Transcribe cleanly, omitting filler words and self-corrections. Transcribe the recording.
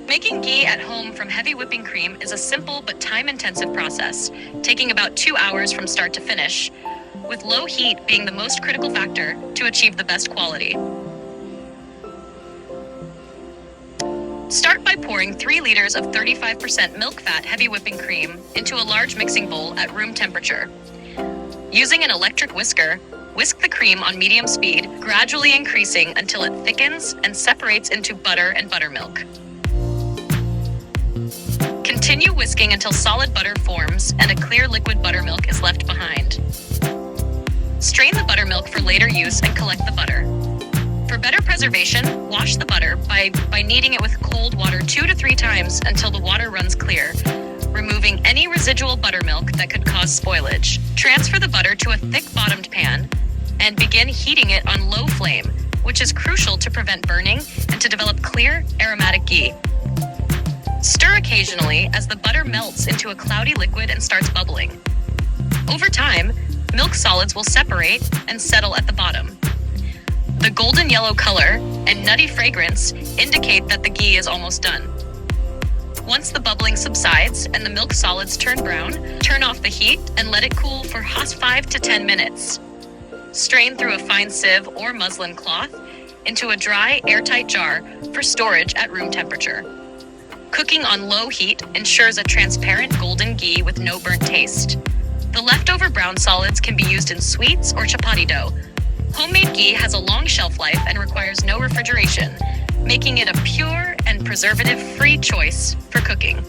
Making ghee at home from heavy whipping cream is a simple but time-intensive process, taking about 2 hours from start to finish, with low heat being the most critical factor to achieve the best quality. Start by pouring 3 liters of 35% milk fat heavy whipping cream into a large mixing bowl at room temperature. Using an electric whisker, whisk the cream on medium speed, gradually increasing until it thickens and separates into butter and buttermilk. Continue whisking until solid butter forms and a clear liquid buttermilk is left behind. Strain the buttermilk for later use and collect the butter. For better preservation, wash the butter by kneading it with cold water 2 to 3 times until the water runs clear, removing any residual buttermilk that could cause spoilage. Transfer the butter to a thick-bottomed pan and begin heating it on low flame, which is crucial to prevent burning and to develop clear, aromatic ghee. Stir occasionally as the butter melts into a cloudy liquid and starts bubbling. Over time, milk solids will separate and settle at the bottom. The golden yellow color and nutty fragrance indicate that the ghee is almost done. Once the bubbling subsides and the milk solids turn brown, turn off the heat and let it cool for 5 to 10 minutes. Strain through a fine sieve or muslin cloth into a dry, airtight jar for storage at room temperature. Cooking on low heat ensures a transparent golden ghee with no burnt taste. The leftover brown solids can be used in sweets or chapati dough. Homemade ghee has a long shelf life and requires no refrigeration, making it a pure and preservative-free choice for cooking.